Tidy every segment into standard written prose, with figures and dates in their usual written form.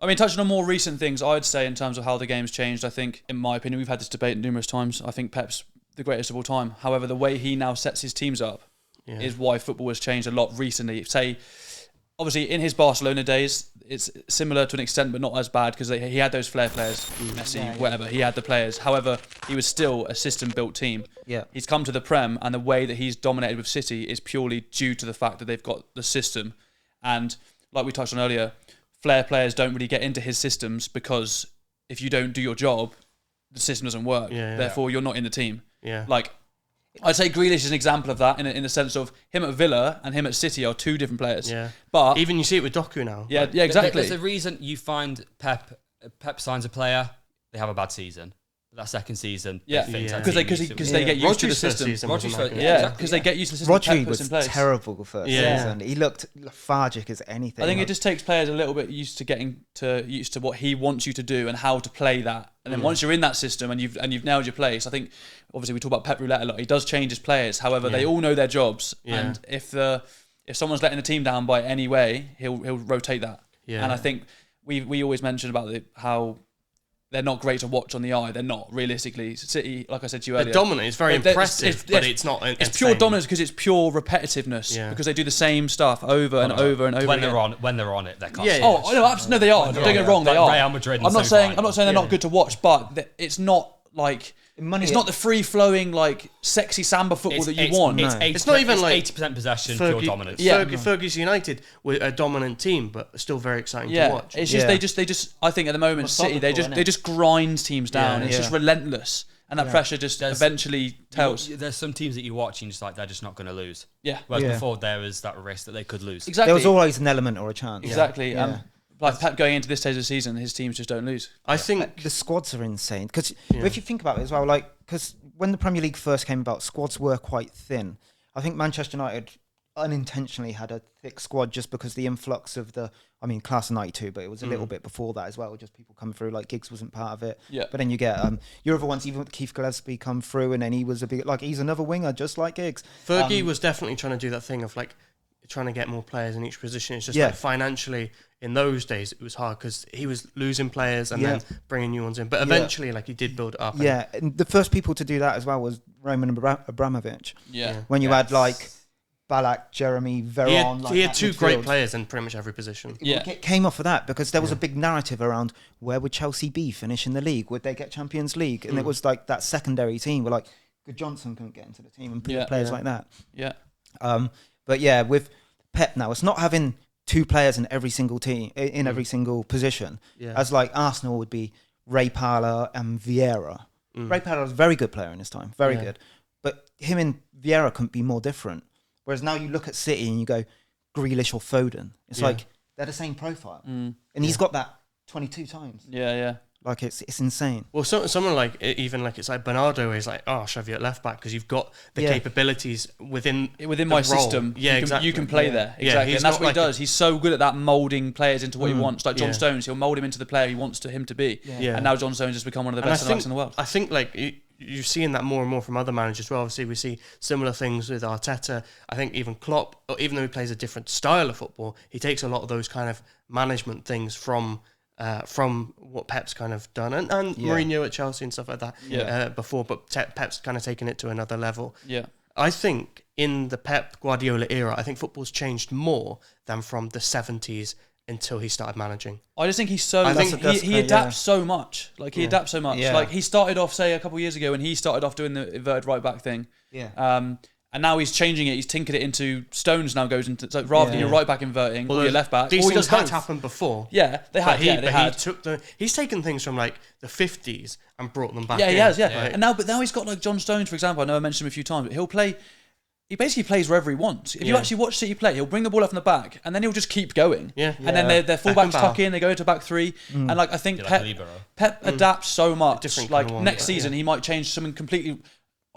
I mean, touching on more recent things, I'd say in terms of how the game's changed, I think, in my opinion, we've had this debate numerous times. I think Pep's the greatest of all time. However, the way he now sets his teams up is why football has changed a lot recently. Say, obviously, in his Barcelona days, it's similar to an extent, but not as bad because he had those flair players, Messi, whatever. He had the players. However, he was still a system-built team. Yeah. He's come to the Prem, and the way that he's dominated with City is purely due to the fact that they've got the system. And like we touched on earlier, flair players don't really get into his systems because if you don't do your job, the system doesn't work. Therefore, you're not in the team. Yeah. Like, I'd say Grealish is an example of that in the sense of him at Villa and him at City are two different players. Yeah. But even you see it with Doku now. Yeah, exactly. There's a reason you find Pep signs a player, they have a bad season. That second season, because they get used to the system. Because they get used to the system. Rodri was terrible first season. He looked lethargic as anything. I think it just takes players a little bit used to what he wants you to do and how to play that. And then once you're in that system and you've nailed your place, I think obviously we talk about Pep Roulette a lot. He does change his players. However, they all know their jobs. And if someone's letting the team down by any way, he'll rotate that. Yeah. And I think we always mention about how they're not great to watch on the eye. They're not, realistically. City, like I said to you earlier, they're dominant. It's very impressive, but it's not. It's pure dominance because it's pure repetitiveness. Because they do the same stuff over and over and over. When they're on it, they're constant. Oh no, absolutely, no, they are. Don't get me wrong, they are. Real Madrid. I'm not saying they're not good to watch, but it's not like. It's not the free-flowing, like, sexy samba football that you want. It's not even like 80% possession, pure dominance. Fergie's United were a dominant team, but still very exciting to watch. It's just they just. I think at the moment, City they just grind teams down. It's just relentless, and that pressure just eventually tells. There's some teams that you watch and just like they're just not going to lose. Yeah. Whereas before there was that risk that they could lose. Exactly. There was always an element or a chance. Exactly. Like Pep going into this stage of the season, his teams just don't lose. I think the squads are insane because if you think about it as well, like because when the Premier League first came about, squads were quite thin. I think Manchester United unintentionally had a thick squad just because the influx of class of '92, but it was a little bit before that as well. Just people coming through, like Giggs wasn't part of it. Yeah. But then you get your other ones, even with Keith Gillespie come through, and then he was he's another winger just like Giggs. Fergie was definitely trying to do that thing of like trying to get more players in each position. It's just like financially in those days it was hard because he was losing players and then bringing new ones in. But eventually, like he did build it up. Yeah, and the first people to do that as well was Roman Abramovich. Yeah, when you had like Ballack, Jeremy, Veron. He had two great players in pretty much every position. Yeah, it came off of that because there was a big narrative around where would Chelsea be finish in the league? Would they get Champions League? And it was like that secondary team were like, Good Johnson couldn't get into the team and players like that. Yeah. But yeah, with Pep now, it's not having two players in every single team, in every single position. Yeah. As like Arsenal would be Ray Parlour and Vieira. Ray Parlour was a very good player in his time, very good. But him and Vieira couldn't be more different. Whereas now you look at City and you go, Grealish or Foden. It's like, they're the same profile. And he's got that 22 times. Yeah. Like, it's insane. Well, someone like, even like, it's like Bernardo is like, oh, I'll shove you at left back because you've got the capabilities within my role. system. Yeah, exactly. You can play there. Exactly. And that's what he does. He's so good at that moulding players into what he wants. Like John Stones, he'll mould him into the player he wants him to be. Yeah. And now John Stones has become one of the best centre-backs in the world. I think like you're seeing that more and more from other managers as well. Obviously, we see similar things with Arteta. I think even Klopp, even though he plays a different style of football, he takes a lot of those kind of management things from what Pep's kind of done and Mourinho at Chelsea and stuff like that before, but Pep's kind of taken it to another level. Yeah, I think in the Pep Guardiola era, I think football's changed more than from the 70s until he started managing. I just think he's so. He adapts so much. Like he adapts so much. Yeah. Like he started off, say, a couple of years ago, when he started off doing the inverted right back thing. Yeah. And now he's changing it. He's tinkered it into Stones now goes into so rather than your right back inverting or your left back. These things had both. happened before. Yeah, they had. He's taken things from like the 50s and brought them back. Yeah, he has. Yeah. And now he's got like John Stones, for example. I know I mentioned him a few times, but he basically plays wherever he wants. If you actually watch City play, he'll bring the ball up from the back and then he'll just keep going. Yeah. And then their fullbacks tuck in, they go to back three. And like I think Pep adapts so much. Like next season he might change something completely.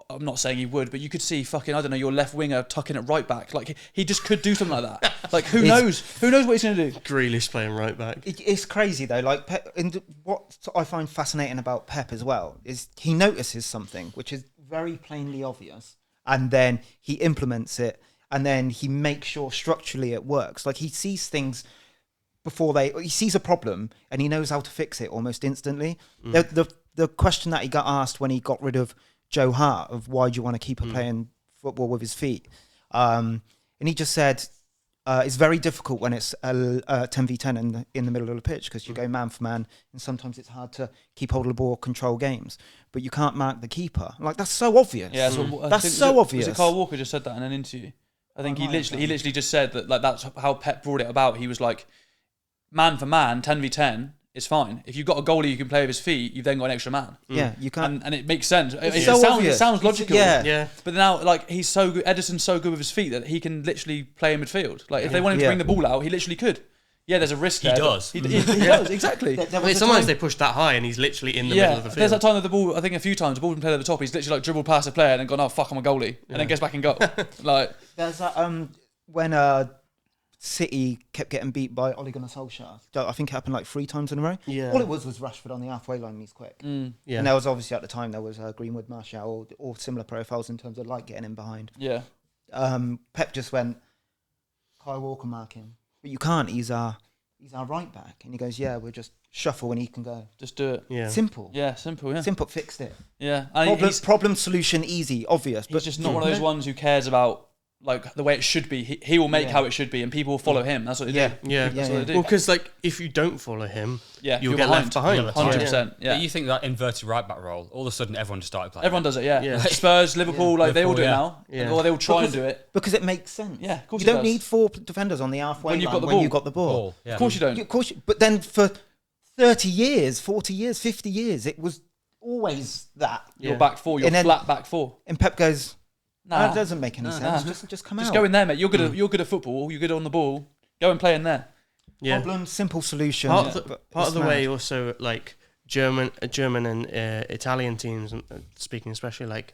I'm not saying he would, but you could see fucking, I don't know, your left winger tucking at right back. Like he just could do something like that. Like who knows? Who knows what he's going to do? Grealish playing right back. It's crazy though. Like Pep, and what I find fascinating about Pep as well is he notices something which is very plainly obvious, and then he implements it, and then he makes sure structurally it works. Like he sees things before he sees a problem and he knows how to fix it almost instantly. The question that he got asked when he got rid of Joe Hart of why do you want to keep playing football with his feet, and he just said it's very difficult when it's 10v10 in the middle of the pitch because you go man for man and sometimes it's hard to keep hold of the ball, control games, but you can't mark the keeper. Like, that's so obvious. Yeah, that's so obvious. Was it Carl Walker just said that in an interview? I think he literally just said that, like, that's how Pep brought it about. He was like, man for man, 10v10 is fine. If you've got a goalie you can play with his feet, you've then got an extra man. Yeah, you can't. And it makes sense. It sounds logical. Yeah. But now, like, he's so good. Edison's so good with his feet that he can literally play in midfield. Like, if they want him to bring the ball out, he literally could. Yeah, there's a risk there. He does. He does, exactly. Sometimes they push that high and he's literally in the middle of the field. There's that time that the ball, I think a few times, the ball's been played at the top, he's literally like dribbled past a player and then gone, oh, fuck, I'm a goalie. And then gets back and goal. Like, there's that, when City kept getting beat by Ole Gunnar Solskjaer. I think it happened like 3 times in a row. Yeah. All it was Rashford on the halfway line and he's quick. Yeah. And there was obviously at the time, there was Greenwood, Martial, or similar profiles in terms of like getting in behind. Yeah. Pep just went, Kyle Walker mark him. But you can't, he's our right back. And he goes, yeah, we'll just shuffle when he can go. Just do it. Yeah. Simple. Yeah, simple, yeah. Simple, fixed it. Yeah. Problem, solution, easy, obvious. He's just not one of those ones who cares about, like, the way it should be. He will make how it should be and people will follow him. That's what they do. Yeah. That's what they do. Well, because, like, if you don't follow him, you'll get left behind. 100%. Yeah. But you think that inverted right back role, all of a sudden everyone just started playing. Everyone does it, yeah. Yeah. Spurs, Liverpool, like, they all do it now. Yeah. Or they all try and do it. Because it makes sense. Yeah, of course you it don't does. need 4 defenders on the halfway When you've line got the when ball. you've got the ball. Yeah. Of course you don't. Of course, but then for 30 years, 40 years, 50 years, it was always that. Your back four, your flat back four. And Pep goes, Nah. that doesn't make any sense. Just come out. Just go in there, mate. You're good at football. You're good on the ball. Go and play in there. Yeah. Problem, simple solution. Part of the way also, like, German and Italian teams, and speaking especially like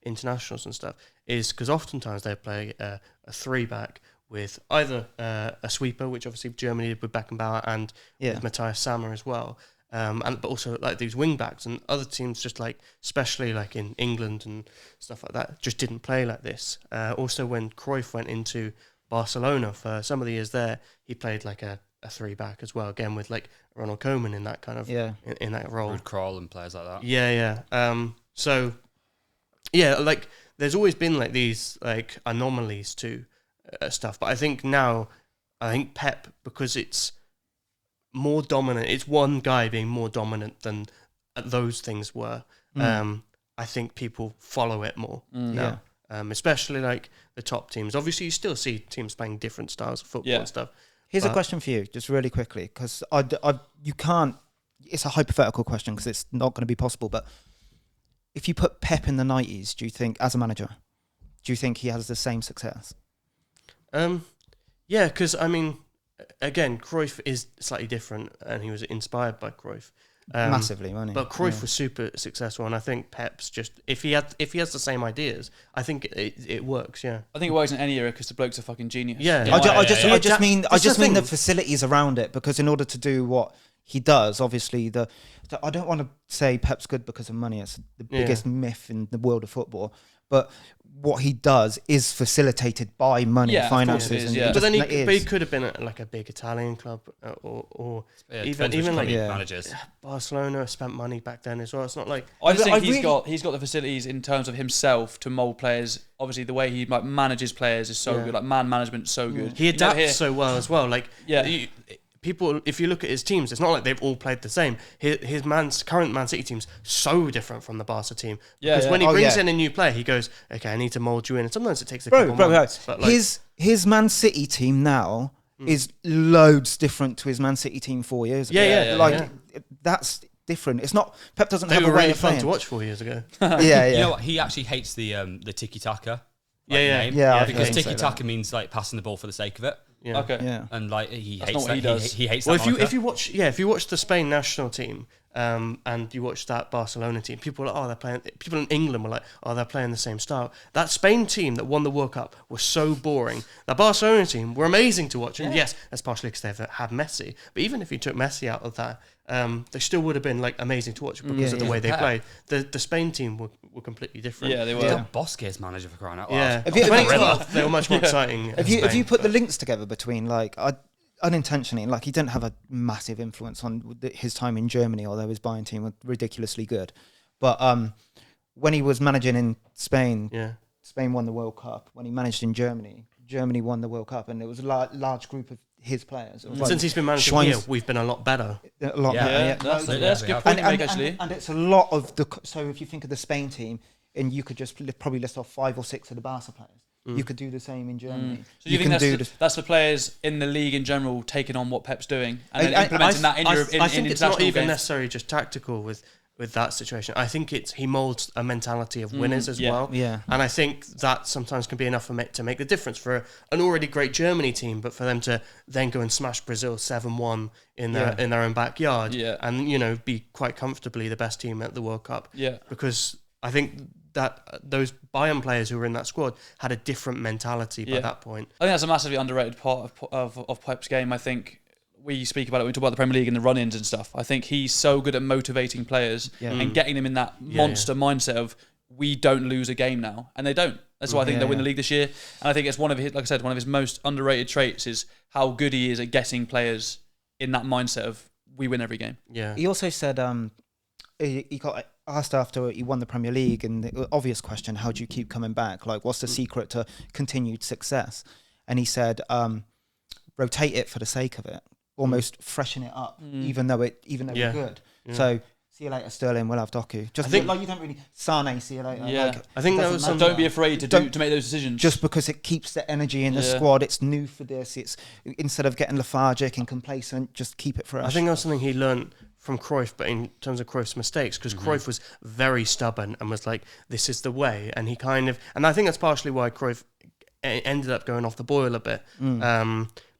internationals and stuff, is because oftentimes they play a 3-back with either a sweeper, which obviously Germany did with Beckenbauer and with Matthias Sammer as well, but also like these wing backs, and other teams just like, especially like in England and stuff like that, just didn't play like this. Also, when Cruyff went into Barcelona for some of the years there, he played like a 3-back as well, again with like Ronald Koeman in that kind of in that role. Ruud Krol and players like that. Yeah. So yeah, like there's always been like these like anomalies to stuff, but I think Pep, because it's more dominant, it's one guy being more dominant than those things were. I think people follow it more now, especially like the top teams. Obviously, you still see teams playing different styles of football and stuff. Here's a question for you, just really quickly, because you can't. It's a hypothetical question because it's not going to be possible. But if you put Pep in the 90s, do you think, as a manager, do you think he has the same success? Yeah, because I mean, again, Cruyff is slightly different, and he was inspired by Cruyff. Massively, wasn't he? But Cruyff was super successful, and I think Pep's just if he has the same ideas, I think it works. Yeah, I think it works in any era because the bloke's a fucking genius. Yeah, I just mean the facilities around it, because in order to do what he does, obviously I don't want to say Pep's good because of money. It's the biggest myth in the world of football. But what he does is facilitated by money, finances. But then he could have been at like a big Italian club or even like managers. Barcelona spent money back then as well. It's not like I just think he's got the facilities in terms of himself to mould players. Obviously, the way he like manages players is so good. Like man management's so good. He adapts so well as well. Like people, if you look at his teams, it's not like they've all played the same. His current Man City team's so different from the Barca team. Because when he brings in a new player, he goes, "Okay, I need to mould you in." And sometimes it takes a couple months. But like, his Man City team now is loads different to his Man City team 4 years ago. That's different. It's not. Pep doesn't have a way of playing. They were really fun to watch 4 years ago. You know what? He actually hates the tiki taka. Because tiki taka means like passing the ball for the sake of it. Yeah. Okay. Yeah. And like he hates not what that. He does. He hates well, that. If you watch the Spain national team, and you watch that Barcelona team, people are like, people in England were like, oh, they're playing the same style. That Spain team that won the World Cup was so boring. The Barcelona team were amazing to watch, and yes, that's partially because they've had Messi. But even if you took Messi out of that, they still would have been like amazing to watch because of the way they played. The Spain team were completely different. Yeah, they were. Yeah. Bosquet's manager for crying out loud. Yeah, 2012 they were much more exciting. If you put the links together between like unintentionally, like he didn't have a massive influence on his time in Germany, although his Bayern team were ridiculously good. But when he was managing in Spain, Spain won the World Cup. When he managed in Germany, Germany won the World Cup, and it was a large group of his players. Since he's been managing here, we've been a lot better. A lot better. That's a good point to make, actually. And it's a lot of the. So if you think of the Spain team, and you could just probably list off 5 or 6 of the Barca players. You could do the same in Germany. So you think that's the players in the league in general taking on what Pep's doing and then implementing that in I think it's not even games. necessarily just tactical with that situation. I think he molds a mentality of winners as well. Yeah. And I think that sometimes can be enough to make the difference for an already great Germany team, but for them to then go and smash Brazil 7-1 in their own backyard and, be quite comfortably the best team at the World Cup. Yeah. Because I think that those Bayern players who were in that squad had a different mentality by that point. I think that's a massively underrated part of Pep's game. I think we speak about it when we talk about the Premier League and the run-ins and stuff. I think he's so good at motivating players and getting them in that monster mindset of, we don't lose a game now. And they don't. That's why I think they'll win the league this year. And I think it's one of his, like I said, one of his most underrated traits is how good he is at getting players in that mindset of, we win every game. Yeah. He also said he got asked after he won the Premier League, and the obvious question, how do you keep coming back? Like, what's the secret to continued success? And he said, rotate it for the sake of it, almost freshen it up, even though we're good. Yeah. So, see you later, Sterling. We'll have Doku. Just you don't really Sane. See you later. Yeah, like, I think that was don't be afraid to make those decisions. Just because it keeps the energy in the squad. It's new for this. It's instead of getting lethargic and complacent, just keep it fresh. I think that was something he learned from Cruyff, but in terms of Cruyff's mistakes, because Cruyff was very stubborn and was like, this is the way, and he and I think that's partially why Cruyff ended up going off the boil a bit,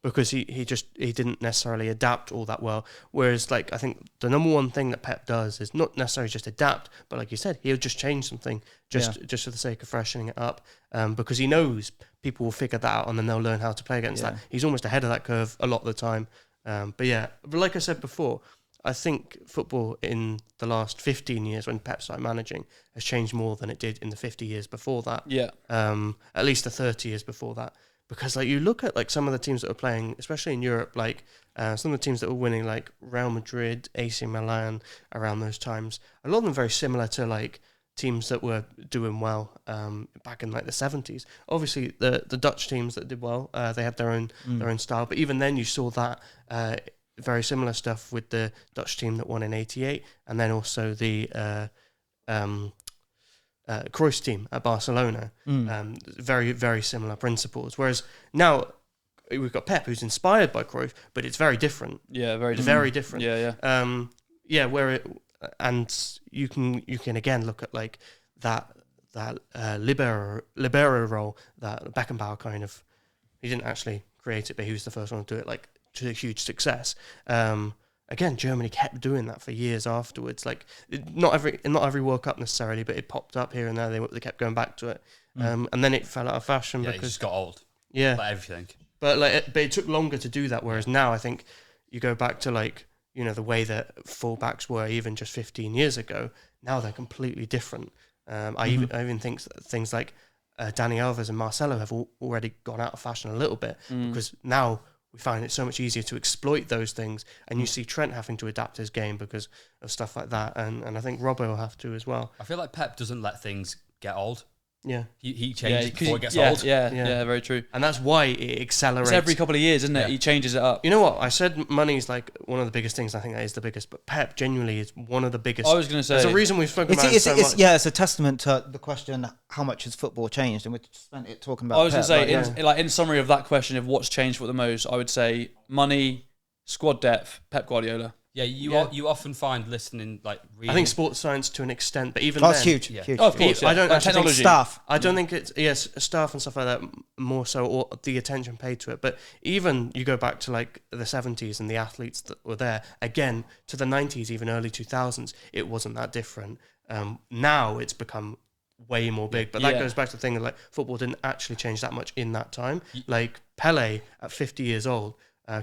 because he didn't necessarily adapt all that well. Whereas, like, I think the number one thing that Pep does is not necessarily just adapt, but like you said, he'll just change something just for the sake of freshening it up, because he knows people will figure that out and then they'll learn how to play against that. He's almost ahead of that curve a lot of the time. But like I said before, I think football in the last 15 years, when Pep started managing, has changed more than it did in the 50 years before that. Yeah. At least the 30 years before that. Because like you look at like some of the teams that were playing, especially in Europe, like some of the teams that were winning, like Real Madrid, AC Milan, around those times, a lot of them very similar to like teams that were doing well back in like the 70s. Obviously, the Dutch teams that did well, they had their own style. But even then, you saw that very similar stuff with the Dutch team that won in '88, and then also the Cruyff's team at Barcelona. Very, very similar principles. Whereas now we've got Pep, who's inspired by Cruyff, but it's very different. Yeah, very different. Very different. And you can again look at like that libero role that Beckenbauer kind of, he didn't actually create it, but he was the first one to do it like to a huge success. Again, Germany kept doing that for years afterwards. Like not every World Cup necessarily, but it popped up here and there. They kept going back to it, and then it fell out of fashion because it just got old. Yeah, like everything. But it took longer to do that. Whereas now, I think you go back to like the way that fullbacks were even just 15 years ago. Now they're completely different. I even think things like Dani Alves and Marcelo have already gone out of fashion a little bit because now we find it so much easier to exploit those things, and you see Trent having to adapt his game because of stuff like that, and I think Robbo will have to as well. I feel like Pep doesn't let things get old. Yeah, he changes before it gets old. Yeah, very true. And that's why it accelerates. It's every couple of years, isn't it? Yeah. He changes it up. You know what? I said money's like one of the biggest things. I think that is the biggest. But Pep genuinely is one of the biggest. I was going to say. There's a reason we've spoken about it so much. Yeah, it's a testament to the question, how much has football changed? And we spent it talking about I was going to say, in summary of that question of what's changed for the most, I would say money, squad depth, Pep Guardiola. Yeah, you often find listening like reading. I think sports science to an extent, but even that's then, huge. Huge. Oh, of course, I don't actually think staff. I don't think it's staff and stuff like that more so, or the attention paid to it. But even you go back to like the 70s and the athletes that were there again to the 90s, even early 2000s, it wasn't that different. Now it's become way more big, but that goes back to the thing that like football didn't actually change that much in that time. Like Pele at 50 years old.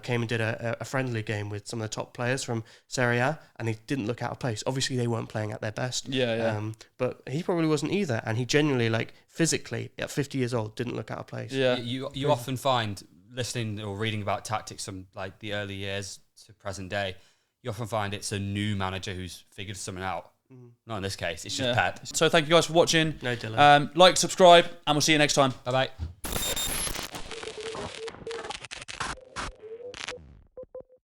Came and did a friendly game with some of the top players from Serie A, and he didn't look out of place. Obviously, they weren't playing at their best. But he probably wasn't either, and he genuinely, like physically, at 50 years old, didn't look out of place. Yeah, you often find listening or reading about tactics from like the early years to present day, you often find it's a new manager who's figured something out. Not in this case, it's just Pep. So thank you guys for watching. No, Dylan. Like, subscribe, and we'll see you next time. Bye bye.